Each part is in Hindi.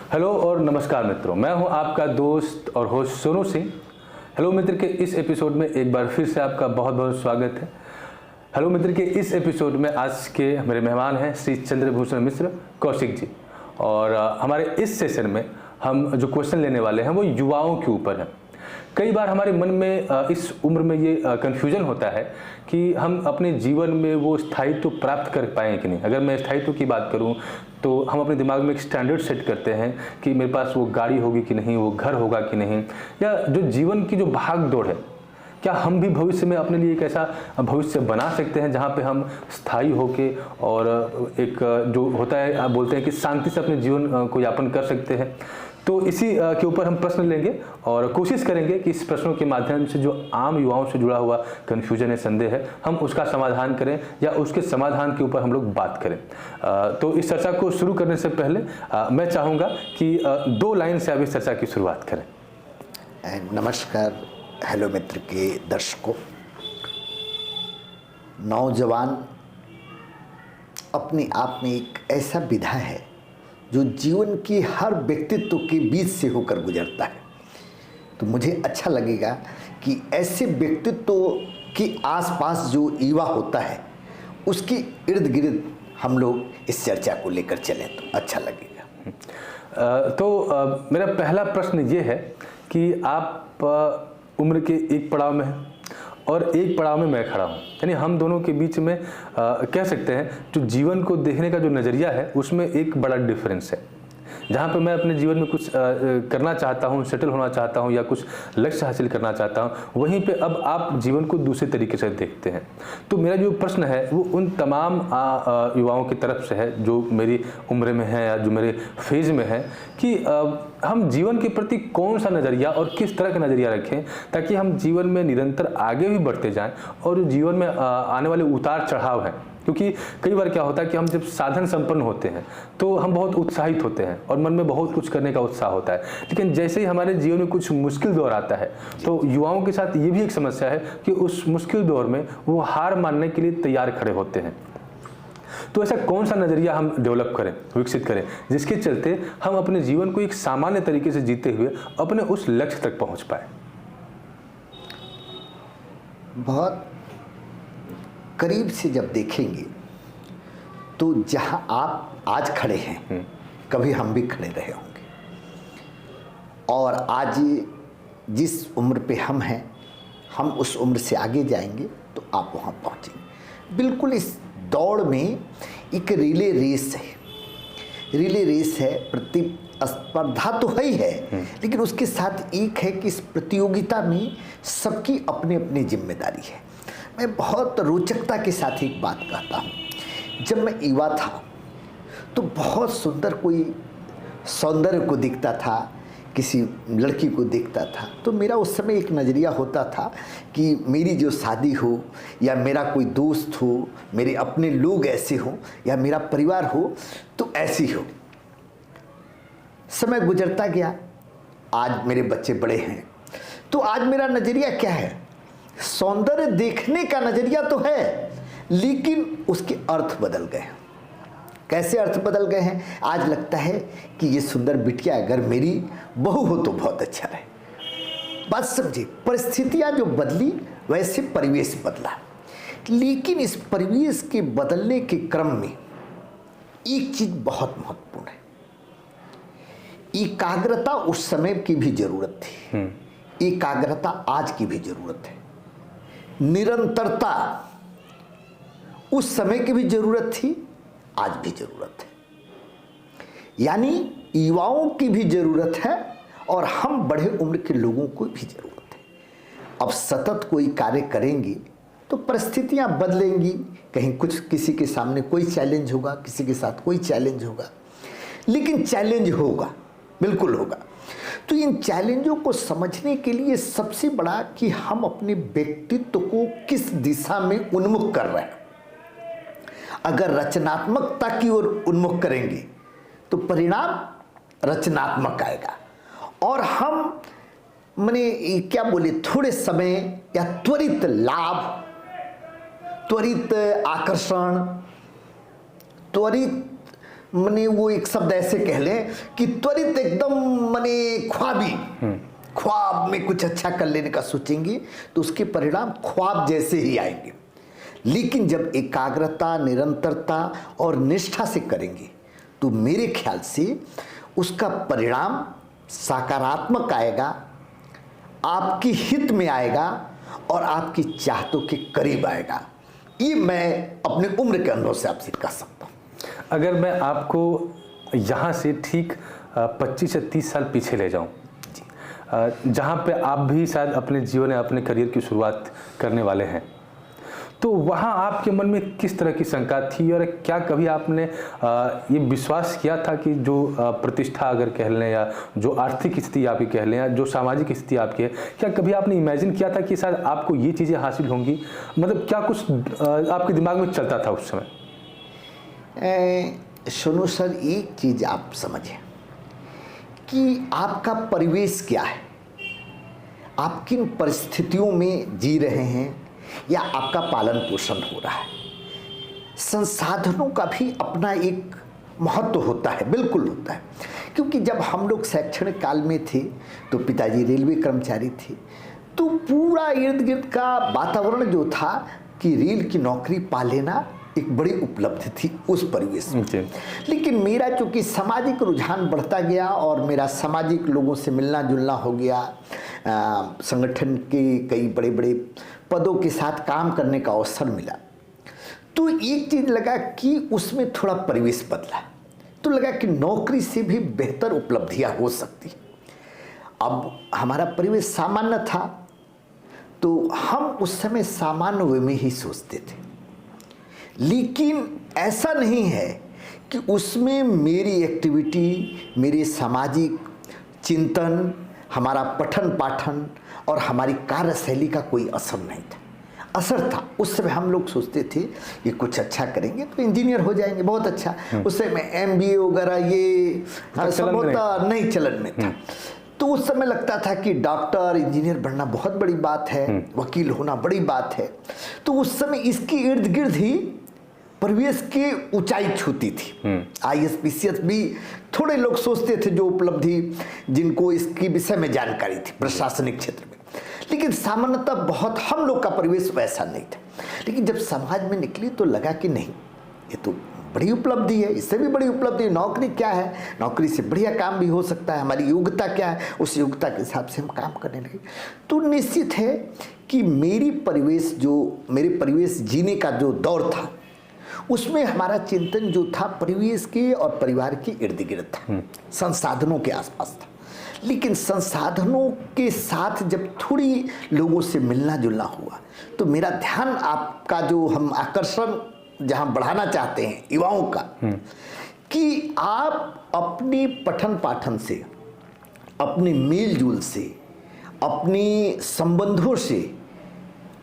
हेलो और नमस्कार मित्रों, मैं हूं आपका दोस्त और होस्ट सोनू सिंह। हेलो मित्र के इस एपिसोड में एक बार फिर से आपका बहुत बहुत स्वागत है। हेलो मित्र के इस एपिसोड में आज के मेरे मेहमान हैं श्री चंद्रभूषण मिश्र कौशिक जी। और हमारे इस सेशन में हम जो क्वेश्चन लेने वाले हैं वो युवाओं के ऊपर है। कई बार हमारे मन में इस उम्र में ये कन्फ्यूजन होता है कि हम अपने जीवन में वो स्थायित्व प्राप्त कर पाएँ कि नहीं। अगर मैं स्थायित्व की बात करूं तो हम अपने दिमाग में एक स्टैंडर्ड सेट करते हैं कि मेरे पास वो गाड़ी होगी कि नहीं, वो घर होगा कि नहीं, या जो जीवन की जो भाग दौड़ है, क्या हम भी भविष्य में अपने लिए एक ऐसा भविष्य बना सकते हैं जहाँ पे हम स्थायी होके और एक जो होता है आप बोलते हैं कि शांति से अपने जीवन को यापन कर सकते हैं। तो इसी के ऊपर हम प्रश्न लेंगे और कोशिश करेंगे कि इस प्रश्नों के माध्यम से जो आम युवाओं से जुड़ा हुआ कन्फ्यूजन है, संदेह है, हम उसका समाधान करें या उसके समाधान के ऊपर हम लोग बात करें। तो इस चर्चा को शुरू करने से पहले मैं चाहूँगा कि 2 लाइन से आप इस चर्चा की शुरुआत करें। नमस्कार हेलो मित्र के दर्शकों। नौजवान अपने आप में एक ऐसा विधा है जो जीवन की हर व्यक्तित्व के बीच से होकर गुजरता है। तो मुझे अच्छा लगेगा कि ऐसे व्यक्तित्व के आसपास जो युवा होता है उसके इर्द गिर्द हम लोग इस चर्चा को लेकर चलें तो अच्छा लगेगा। मेरा पहला प्रश्न ये है कि आप उम्र के एक पड़ाव में हैं और एक पड़ाव में मैं खड़ा हूँ, यानी हम दोनों के बीच में कह सकते हैं जो जीवन को देखने का जो नज़रिया है उसमें एक बड़ा डिफरेंस है। जहाँ पे मैं अपने जीवन में कुछ करना चाहता हूँ, सेटल होना चाहता हूँ या कुछ लक्ष्य हासिल करना चाहता हूँ, वहीं पे अब आप जीवन को दूसरे तरीके से देखते हैं। तो मेरा जो प्रश्न है वो उन तमाम युवाओं की तरफ से है जो मेरी उम्र में है या जो मेरे फेज़ में है कि हम जीवन के प्रति कौन सा नज़रिया और किस तरह का नज़रिया रखें ताकि हम जीवन में निरंतर आगे भी बढ़ते जाएँ और जीवन में आने वाले उतार चढ़ाव हैं। क्योंकि कई बार क्या होता है कि हम जब साधन संपन्न होते हैं तो हम बहुत उत्साहित होते हैं और मन में बहुत कुछ करने का उत्साह होता है, लेकिन जैसे ही हमारे जीवन में कुछ मुश्किल दौर आता है तो युवाओं के साथ ये भी एक समस्या है कि उस मुश्किल दौर में वो हार मानने के लिए तैयार खड़े होते हैं। तो ऐसा कौन सा नज़रिया हम डेवलप करें, विकसित करें, जिसके चलते हम अपने जीवन को एक सामान्य तरीके से जीते हुए अपने उस लक्ष्य तक पहुँच पाए। बहुत करीब से जब देखेंगे तो जहां आप आज खड़े हैं कभी हम भी खड़े रहे होंगे, और आज जिस उम्र पे हम हैं हम उस उम्र से आगे जाएंगे तो आप वहां पहुंचेंगे। बिल्कुल इस दौड़ में एक रिले रेस है, रिले रेस है, प्रतिस्पर्धा तो है ही है, लेकिन उसके साथ एक है कि इस प्रतियोगिता में सबकी अपनी अपनी जिम्मेदारी है। मैं बहुत रोचकता के साथ एक बात कहता हूँ। जब मैं युवा था तो बहुत सुंदर कोई सौंदर्य को देखता था, किसी लड़की को देखता था, तो मेरा उस समय एक नज़रिया होता था कि मेरी जो शादी हो या मेरा कोई दोस्त हो, मेरे अपने लोग ऐसे हों या मेरा परिवार हो तो ऐसी हो। समय गुजरता गया, आज मेरे बच्चे बड़े हैं तो आज मेरा नज़रिया क्या है, सौंदर्य देखने का नजरिया तो है लेकिन उसके अर्थ बदल गए। कैसे अर्थ बदल गए हैं? आज लगता है कि ये सुंदर बिटिया अगर मेरी बहू हो तो बहुत अच्छा रहे। बात समझिए, परिस्थितियां जो बदली वैसे परिवेश बदला, लेकिन इस परिवेश के बदलने के क्रम में एक चीज बहुत महत्वपूर्ण है। एकाग्रता उस समय की भी जरूरत थी, एकाग्रता आज की भी जरूरत है। निरंतरता उस समय की भी जरूरत थी, आज भी जरूरत है। यानी युवाओं की भी जरूरत है और हम बड़े उम्र के लोगों को भी जरूरत है। अब सतत कोई कार्य करेंगे तो परिस्थितियां बदलेंगी, कहीं कुछ किसी के सामने कोई चैलेंज होगा, किसी के साथ कोई चैलेंज होगा, लेकिन चैलेंज होगा, बिल्कुल होगा। तो इन चैलेंजों को समझने के लिए सबसे बड़ा कि हम अपने व्यक्तित्व को किस दिशा में उन्मुख कर रहे हैं। अगर रचनात्मकता की ओर उन्मुख करेंगे तो परिणाम रचनात्मक आएगा, और हम माने क्या बोले, थोड़े समय या त्वरित लाभ, त्वरित आकर्षण, त्वरित मने वो एक शब्द ऐसे कह लें कि त्वरित एकदम मने ख्वाबी, ख्वाब में कुछ अच्छा कर लेने का सोचेंगे तो उसके परिणाम ख्वाब जैसे ही आएंगे। लेकिन जब एकाग्रता, निरंतरता और निष्ठा से करेंगे तो मेरे ख्याल से उसका परिणाम सकारात्मक आएगा, आपकी हित में आएगा और आपकी चाहतों के करीब आएगा। ये मैं अपने उम्र के अनुभव से आपसे कह सकता हूँ। अगर मैं आपको यहाँ से ठीक 25 या 30 साल पीछे ले जाऊँ, जहाँ पे आप भी शायद अपने जीवन या अपने करियर की शुरुआत करने वाले हैं, तो वहाँ आपके मन में किस तरह की शंका थी और क्या कभी आपने ये विश्वास किया था कि जो प्रतिष्ठा अगर कह लें या जो आर्थिक स्थिति आपकी कह लें या जो सामाजिक स्थिति आपकी है, क्या कभी आपने इमेजिन किया था कि शायद आपको ये चीज़ें हासिल होंगी? मतलब क्या कुछ आपके दिमाग में चलता था उस समय? सुनो सर, एक चीज़ आप समझें कि आपका परिवेश क्या है, आप किन परिस्थितियों में जी रहे हैं या आपका पालन पोषण हो रहा है। संसाधनों का भी अपना एक महत्व होता है, बिल्कुल होता है। क्योंकि जब हम लोग शैक्षणिक काल में थे तो पिताजी रेलवे कर्मचारी थे, तो पूरा इर्द गिर्द का वातावरण जो था कि रेल की नौकरी पा लेना एक बड़ी उपलब्धि थी उस परिवेश में। लेकिन मेरा चूंकि सामाजिक रुझान बढ़ता गया और मेरा सामाजिक लोगों से मिलना जुलना हो गया, संगठन के कई बड़े बड़े पदों के साथ काम करने का अवसर मिला, तो एक चीज़ लगा कि उसमें थोड़ा परिवेश बदला, तो लगा कि नौकरी से भी बेहतर उपलब्धियां हो सकती। अब हमारा परिवेश सामान्य था तो हम उस समय सामान्य वे में ही सोचते थे, लेकिन ऐसा नहीं है कि उसमें मेरी एक्टिविटी, मेरे सामाजिक चिंतन, हमारा पठन पाठन और हमारी कार्यशैली का कोई असर नहीं था। असर था, उस समय हम लोग सोचते थे कि कुछ अच्छा करेंगे तो इंजीनियर हो जाएंगे, बहुत अच्छा। उस समय MBA वगैरह ये सब होता नहीं, चलन में था। तो उस समय लगता था कि डॉक्टर, इंजीनियर बनना बहुत बड़ी बात है, वकील होना बड़ी बात है। तो उस समय इसके इर्द गिर्द ही परिवेश की ऊंचाई छूती थी। IAS PCS भी थोड़े लोग सोचते थे जो उपलब्धि जिनको इसके विषय में जानकारी थी प्रशासनिक क्षेत्र में, लेकिन सामान्यतः बहुत हम लोग का परिवेश वैसा नहीं था। लेकिन जब समाज में निकली तो लगा कि नहीं, ये तो बड़ी उपलब्धि है, इससे भी बड़ी उपलब्धि है। नौकरी क्या है, नौकरी से बढ़िया काम भी हो सकता है। हमारी योग्यता क्या है, उस योग्यता के हिसाब से हम काम करने लगे। तो निश्चित है कि मेरे परिवेश जीने का जो दौर था उसमें हमारा चिंतन जो था परिवेश के और परिवार के इर्द गिर्द था, संसाधनों के आसपास था। लेकिन संसाधनों के साथ जब थोड़ी लोगों से मिलना जुलना हुआ तो मेरा ध्यान आपका जो हम आकर्षण जहां बढ़ाना चाहते हैं युवाओं का, कि आप अपनी पठन पाठन से, अपने मेल जोल से, अपने संबंधों से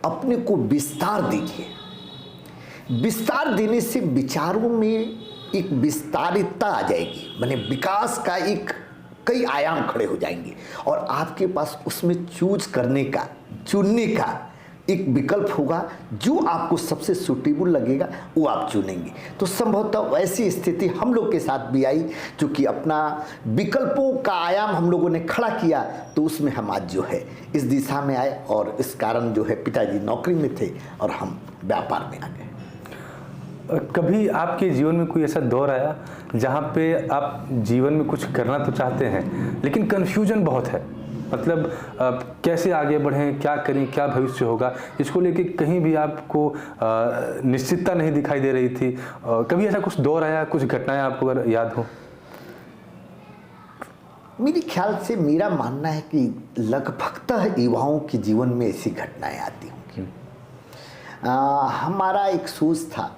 अपने को विस्तार दीजिए। विस्तार देने से विचारों में एक विस्तारितता आ जाएगी, माने विकास का एक कई आयाम खड़े हो जाएंगे और आपके पास उसमें चुनने का एक विकल्प होगा। जो आपको सबसे सूटेबल लगेगा वो आप चुनेंगे। तो संभवतः वैसी स्थिति हम लोग के साथ भी आई, क्योंकि अपना विकल्पों का आयाम हम लोगों ने खड़ा किया, तो उसमें हम आज जो है इस दिशा में आए और इस कारण जो है पिताजी नौकरी में थे और हम व्यापार में आ गए। कभी आपके जीवन में कोई ऐसा दौर आया जहाँ पे आप जीवन में कुछ करना तो चाहते हैं लेकिन कन्फ्यूजन बहुत है, मतलब कैसे आगे बढ़ें, क्या करें, क्या भविष्य होगा, इसको लेके कहीं भी आपको निश्चितता नहीं दिखाई दे रही थी? कभी ऐसा कुछ दौर आया, कुछ घटनाएं आपको अगर याद हो? मेरे ख्याल से मेरा मानना है कि लगभगतः युवाओं के जीवन में ऐसी घटनाएं आती होंगी। हमारा एक सोच था,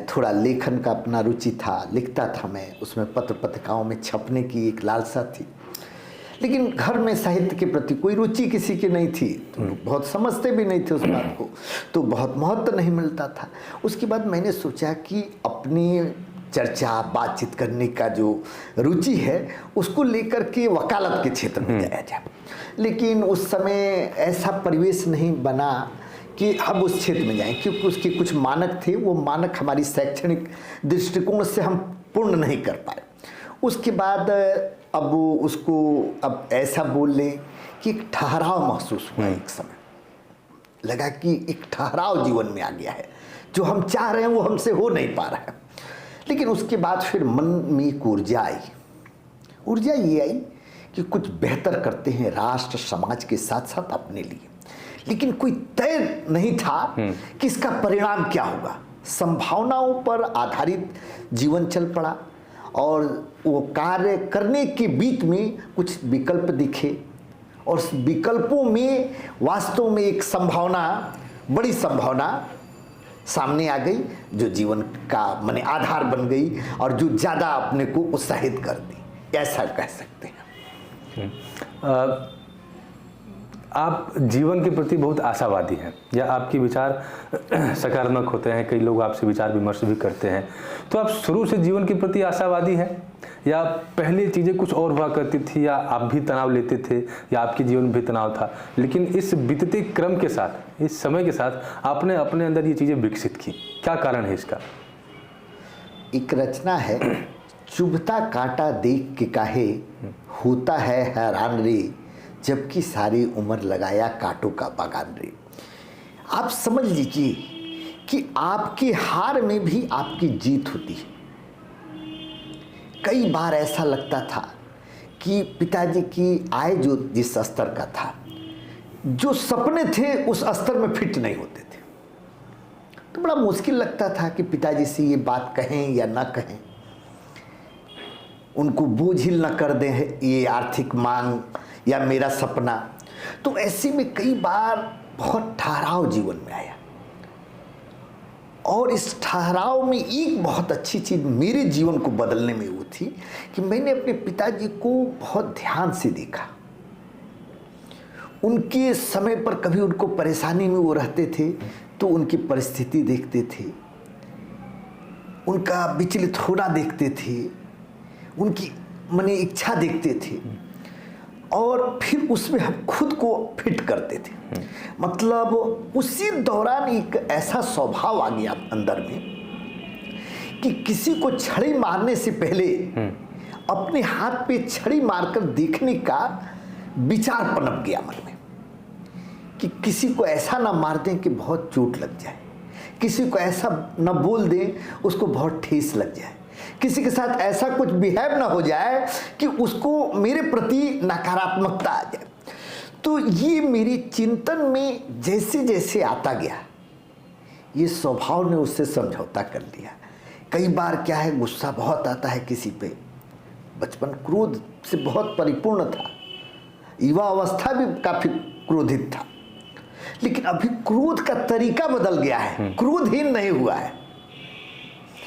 थोड़ा लेखन का अपना रुचि था, लिखता था मैं, उसमें पत्र पत्रिकाओं में छपने की एक लालसा थी। लेकिन घर में साहित्य के प्रति कोई रुचि किसी की नहीं थी, तो लोग बहुत समझते भी नहीं थे उस बात को, तो बहुत महत्व नहीं मिलता था। उसके बाद मैंने सोचा कि अपनी चर्चा बातचीत करने का जो रुचि है उसको लेकर के वकालत के क्षेत्र में जाया जाए। लेकिन उस समय ऐसा परिवेश नहीं बना कि हम उस क्षेत्र में जाएं, क्योंकि उसके कुछ मानक थे। वो मानक हमारी शैक्षणिक दृष्टिकोण से हम पूर्ण नहीं कर पाए। उसके बाद अब उसको अब ऐसा बोल लें कि एक ठहराव महसूस हुआ। एक समय लगा कि एक ठहराव जीवन में आ गया है, जो हम चाह रहे हैं वो हमसे हो नहीं पा रहा है। लेकिन उसके बाद फिर मन में एक ऊर्जा आई। ऊर्जा ये आई कि कुछ बेहतर करते हैं राष्ट्र समाज के साथ साथ अपने लिए, लेकिन कोई तय नहीं था कि इसका परिणाम क्या होगा। संभावनाओं पर आधारित जीवन चल पड़ा और वो कार्य करने के बीच में कुछ विकल्प दिखे और विकल्पों में वास्तव में एक संभावना, बड़ी संभावना सामने आ गई, जो जीवन का माने आधार बन गई और जो ज़्यादा अपने को उत्साहित कर दी, ऐसा कह सकते हैं। आप जीवन के प्रति बहुत आशावादी हैं या आपके विचार सकारात्मक होते हैं, कई लोग आपसे विचार विमर्श भी करते हैं, तो आप शुरू से जीवन के प्रति आशावादी हैं या पहले चीज़ें कुछ और हुआ करती थी, या आप भी तनाव लेते थे या आपके जीवन में भी तनाव था, लेकिन इस बीतते क्रम के साथ, इस समय के साथ आपने अपने अंदर ये चीज़ें विकसित की, क्या कारण है इसका? एक रचना है, चुभता कांटा देख के काहे होता है हैरान रे, जबकि सारी उम्र लगाया कांटों का बागान रे। आप समझ लीजिए कि आपकी हार में भी आपकी जीत होती है। कई बार ऐसा लगता था कि पिताजी की आय जो जिस स्तर का था, जो सपने थे उस स्तर में फिट नहीं होते थे, तो बड़ा मुश्किल लगता था कि पिताजी से ये बात कहें या ना कहें, उनको बोझिल न कर दें ये आर्थिक मांग या मेरा सपना। तो ऐसे में कई बार बहुत ठहराव जीवन में आया, और इस ठहराव में एक बहुत अच्छी चीज़ मेरे जीवन को बदलने में वो थी कि मैंने अपने पिताजी को बहुत ध्यान से देखा। उनके समय पर कभी उनको परेशानी में वो रहते थे तो उनकी परिस्थिति देखते थे, उनका विचलित होना देखते थे, उनकी माने इच्छा देखते थे, और फिर उसमें हम खुद को फिट करते थे। मतलब उसी दौरान एक ऐसा स्वभाव आ गया अंदर में कि किसी को छड़ी मारने से पहले अपने हाथ पे छड़ी मारकर देखने का विचार पनप गया मन में, कि किसी को ऐसा ना मार दें कि बहुत चोट लग जाए, किसी को ऐसा ना बोल दें उसको बहुत ठेस लग जाए, किसी के साथ ऐसा कुछ बिहेव ना हो जाए कि उसको मेरे प्रति नकारात्मकता आ जाए। तो ये मेरे चिंतन में जैसे जैसे आता गया, ये स्वभाव ने उससे समझौता कर लिया। कई बार क्या है, गुस्सा बहुत आता है किसी पे, बचपन क्रोध से बहुत परिपूर्ण था, युवा अवस्था भी काफी क्रोधित था, लेकिन अभी क्रोध का तरीका बदल गया है, क्रोधहीन नहीं हुआ है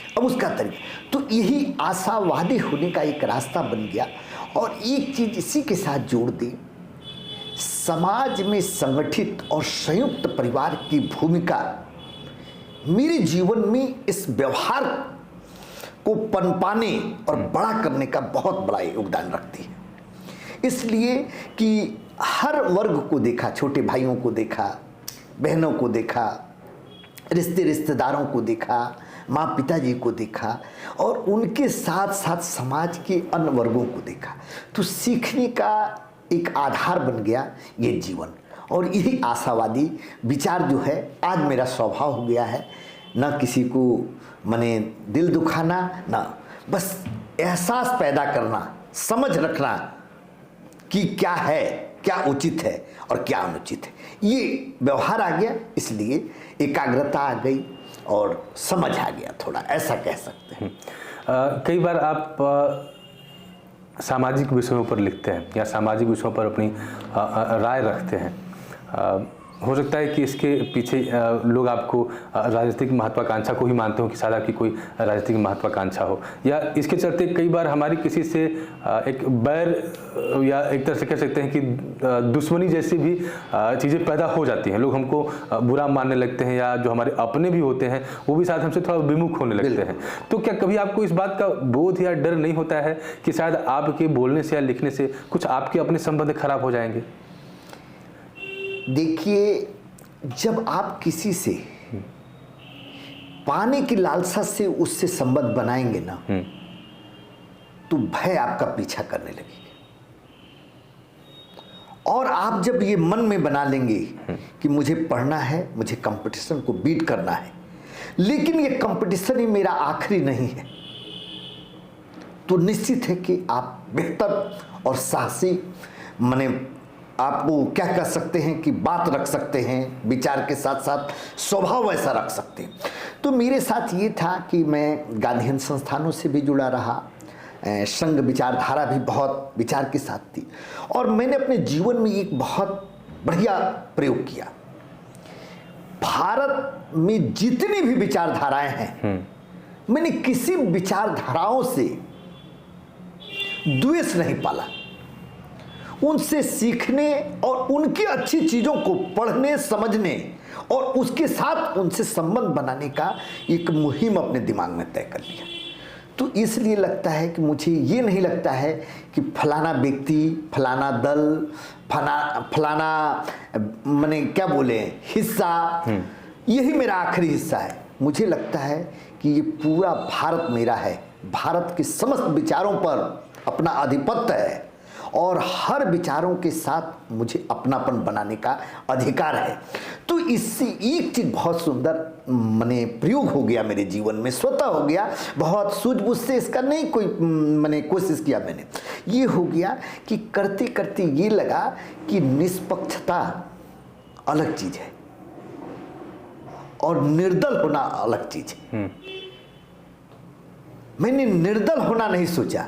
अब उसका तरीका। तो यही आशावादी होने का एक रास्ता बन गया। और एक चीज इसी के साथ जोड़ दी, समाज में संगठित और संयुक्त परिवार की भूमिका मेरे जीवन में इस व्यवहार को पनपाने और बड़ा करने का बहुत बड़ा योगदान रखती है। इसलिए कि हर वर्ग को देखा, छोटे भाइयों को देखा, बहनों को देखा, रिश्तेदारों को देखा, माँ पिताजी को देखा, और उनके साथ साथ समाज के अन्य वर्गों को देखा, तो सीखने का एक आधार बन गया ये जीवन। और यही आशावादी विचार जो है आज मेरा स्वभाव हो गया है, ना किसी को माने दिल दुखाना, ना बस एहसास पैदा करना, समझ रखना कि क्या है, क्या उचित है और क्या अनुचित है। ये व्यवहार आ गया, इसलिए एकाग्रता आ गई और समझ आ गया, थोड़ा ऐसा कह सकते हैं। कई बार आप सामाजिक विषयों पर लिखते हैं या सामाजिक विषयों पर अपनी राय रखते हैं। हो सकता है कि इसके पीछे लोग आपको राजनीतिक महत्वाकांक्षा को ही मानते हो कि शायद आपकी कोई राजनीतिक महत्वाकांक्षा हो, या इसके चलते कई बार हमारी किसी से एक बैर या एक तरह से कह सकते हैं कि दुश्मनी जैसी भी चीज़ें पैदा हो जाती हैं। लोग हमको बुरा मानने लगते हैं, या जो हमारे अपने भी होते हैं वो भी शायद हमसे थोड़ा विमुख होने लगते हैं। तो क्या कभी आपको इस बात का बोध या डर नहीं होता है कि शायद आपके बोलने से या लिखने से कुछ आपके अपने संबंध खराब हो जाएंगे? देखिए, जब आप किसी से पाने की लालसा से उससे संबंध बनाएंगे ना, तो भय आपका पीछा करने लगेगा। और आप जब ये मन में बना लेंगे कि मुझे पढ़ना है, मुझे कंपटीशन को बीट करना है, लेकिन ये कंपटीशन ही मेरा आखिरी नहीं है, तो निश्चित है कि आप बेहतर और साहसी माने आप वो क्या कर सकते हैं कि बात रख सकते हैं, विचार के साथ साथ स्वभाव ऐसा रख सकते हैं। तो मेरे साथ ये था कि मैं गांधीयन संस्थानों से भी जुड़ा रहा, संघ विचारधारा भी बहुत विचार के साथ थी, और मैंने अपने जीवन में एक बहुत बढ़िया प्रयोग किया। भारत में जितनी भी विचारधाराएं हैं, मैंने किसी विचारधाराओं से द्वेष नहीं पाला। उनसे सीखने और उनकी अच्छी चीजों को पढ़ने, समझने और उसके साथ उनसे संबंध बनाने का एक मुहिम अपने दिमाग में तय कर लिया। तो इसलिए लगता है कि मुझे ये नहीं लगता है कि फलाना व्यक्ति, फलाना दल, फलाना माने क्या बोले हिस्सा, यही मेरा आखिरी हिस्सा है। मुझे लगता है कि ये पूरा भारत मेरा है, भारत के समस्त विचारों पर अपना आधिपत्य है और हर विचारों के साथ मुझे अपनापन बनाने का अधिकार है। तो इससे एक चीज बहुत सुंदर माने प्रयोग हो गया मेरे जीवन में, स्वतः हो गया, बहुत सूझबूझ से इसका नहीं कोई मैंने कोशिश किया। मैंने ये हो गया कि करते करते ये लगा कि निष्पक्षता अलग चीज है और निर्दल होना अलग चीज है। मैंने निर्दल होना नहीं सोचा,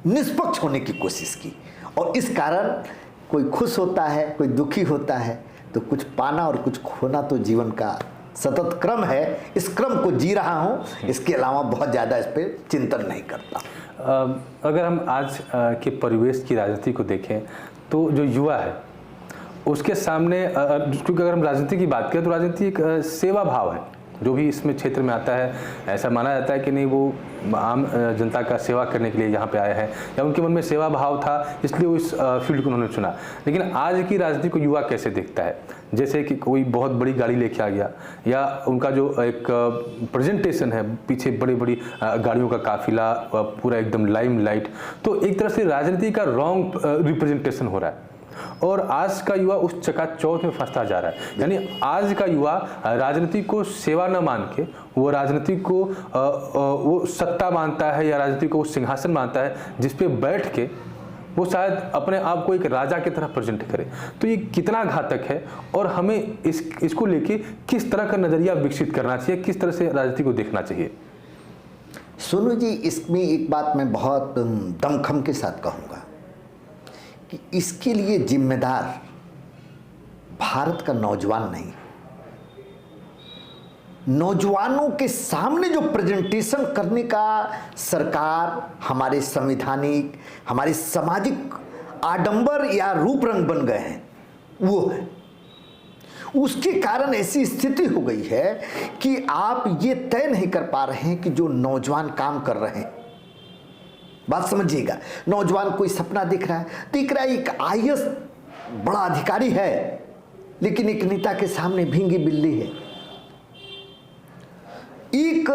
निष्पक्ष होने की कोशिश की, और इस कारण कोई खुश होता है, कोई दुखी होता है, तो कुछ पाना और कुछ खोना तो जीवन का सतत क्रम है। इस क्रम को जी रहा हूँ, इसके अलावा बहुत ज़्यादा इस पर चिंतन नहीं करता। अगर हम आज के परिवेश की राजनीति को देखें तो जो युवा है उसके सामने, क्योंकि अगर हम राजनीति की बात करें तो राजनीति एक सेवा भाव है, जो भी इसमें क्षेत्र में आता है ऐसा माना जाता है कि नहीं वो आम जनता का सेवा करने के लिए यहाँ पे आया है, या उनके मन में सेवा भाव था इसलिए उस फील्ड को उन्होंने चुना। लेकिन आज की राजनीति को युवा कैसे देखता है? जैसे कि कोई बहुत बड़ी गाड़ी लेके आ गया, या उनका जो एक प्रेजेंटेशन है, पीछे बड़ी बड़ी गाड़ियों का काफिला, पूरा एकदम लाइमलाइट, तो एक तरह से राजनीति का रॉन्ग रिप्रेजेंटेशन हो रहा है और आज का युवा उस चकाचौंध में फंसता जा रहा है। यानी आज का युवा राजनीति को सेवा न मान के वो राजनीति को वो सत्ता मानता है, या राजनीति को वो सिंहासन मानता है जिस पे बैठ के वो शायद अपने आप को एक राजा की तरह प्रेजेंट करे। तो ये कितना घातक है और हमें इसको लेके किस तरह का नजरिया विकसित करना चाहिए, किस तरह से राजनीति को देखना चाहिए? सोनू जी, इसमें एक बात मैं बहुत दमखम के साथ कहूँगा कि इसके लिए जिम्मेदार भारत का नौजवान नहीं, नौजवानों के सामने जो प्रेजेंटेशन करने का सरकार, हमारे संवैधानिक, हमारे सामाजिक आडंबर या रूप रंग बन गए हैं, वो है। उसके कारण ऐसी स्थिति हो गई है कि आप ये तय नहीं कर पा रहे हैं कि जो नौजवान काम कर रहे हैं, बात समझिएगा, नौजवान कोई सपना दिख रहा है एक आईएएस बड़ा अधिकारी है, लेकिन एक नेता के सामने भींगी बिल्ली है। एक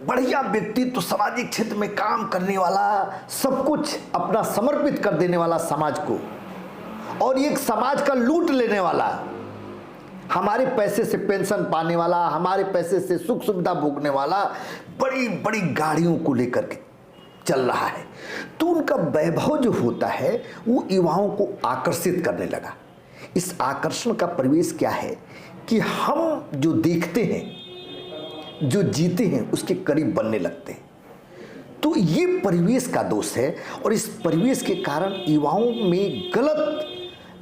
बढ़िया व्यक्ति तो सामाजिक क्षेत्र में काम करने वाला, सब कुछ अपना समर्पित कर देने वाला समाज को, और एक समाज का लूट लेने वाला, हमारे पैसे से पेंशन पाने वाला, हमारे पैसे से सुख सुविधा भोगने वाला, बड़ी बड़ी गाड़ियों को लेकर के चल रहा है। तो उनका वैभव जो होता है वो युवाओं को आकर्षित करने लगा। इस आकर्षण का परिवेश क्या है कि हम जो देखते हैं, जो जीते हैं, उसके करीब बनने लगते हैं। तो ये परिवेश का दोष है, और इस परिवेश के कारण युवाओं में गलत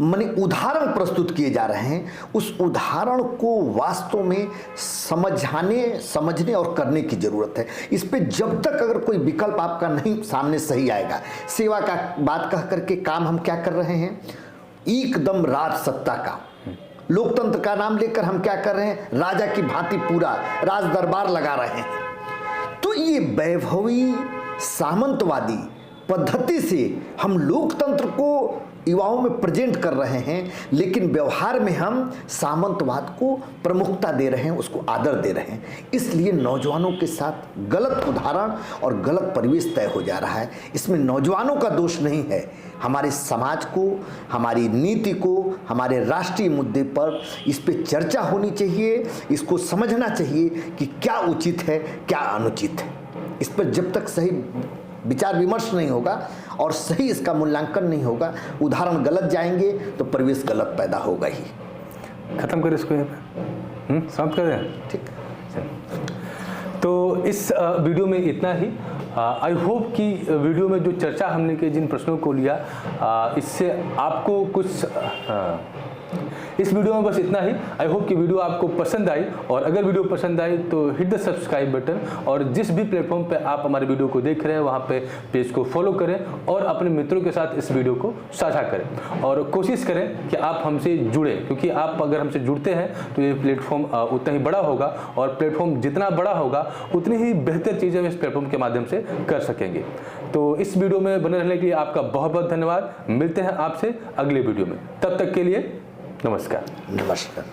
माने उदाहरण प्रस्तुत किए जा रहे हैं। उस उदाहरण को वास्तव में समझने और करने की जरूरत है। इस पे जब तक अगर कोई विकल्प आपका नहीं सामने सही आएगा, सेवा का बात कह करके काम हम क्या कर रहे हैं, एकदम राज सत्ता का, लोकतंत्र का नाम लेकर हम क्या कर रहे हैं, राजा की भांति पूरा राज दरबार लगा रहे हैं। तो ये वैभवी सामंतवादी पद्धति से हम लोकतंत्र को युवाओं में प्रेजेंट कर रहे हैं, लेकिन व्यवहार में हम सामंतवाद को प्रमुखता दे रहे हैं, उसको आदर दे रहे हैं। इसलिए नौजवानों के साथ गलत उदाहरण और गलत परिवेश तय हो जा रहा है। इसमें नौजवानों का दोष नहीं है, हमारे समाज को, हमारी नीति को, हमारे राष्ट्रीय मुद्दे पर इस पे चर्चा होनी चाहिए। इसको समझना चाहिए कि क्या उचित है, क्या अनुचित है। इस पर जब तक सही विचार विमर्श नहीं होगा और सही इसका मूल्यांकन नहीं होगा, उदाहरण गलत जाएंगे तो परिवेश गलत पैदा होगा ही। खत्म करें इसको यहाँ पे, समाप्त कर दें। ठीक। तो इस वीडियो में इतना ही। आई होप कि वीडियो में जो चर्चा हमने की, जिन प्रश्नों को लिया, इससे आपको कुछ इस वीडियो में बस इतना ही। आई होप कि वीडियो आपको पसंद आई, और अगर वीडियो पसंद आई तो हिट द सब्सक्राइब बटन, और जिस भी प्लेटफॉर्म पे आप हमारे वीडियो को देख रहे हैं वहाँ पे पेज को फॉलो करें और अपने मित्रों के साथ इस वीडियो को साझा करें, और कोशिश करें कि आप हमसे जुड़ें, क्योंकि आप अगर हमसे जुड़ते हैं तो ये प्लेटफॉर्म उतना ही बड़ा होगा, और प्लेटफॉर्म जितना बड़ा होगा उतनी ही बेहतर चीज़ें हम इस प्लेटफॉर्म के माध्यम से कर सकेंगे। तो इस वीडियो में बने रहने के लिए आपका बहुत बहुत धन्यवाद। मिलते हैं आपसे अगले वीडियो में, तब तक के लिए नमस्कार। नमस्कार।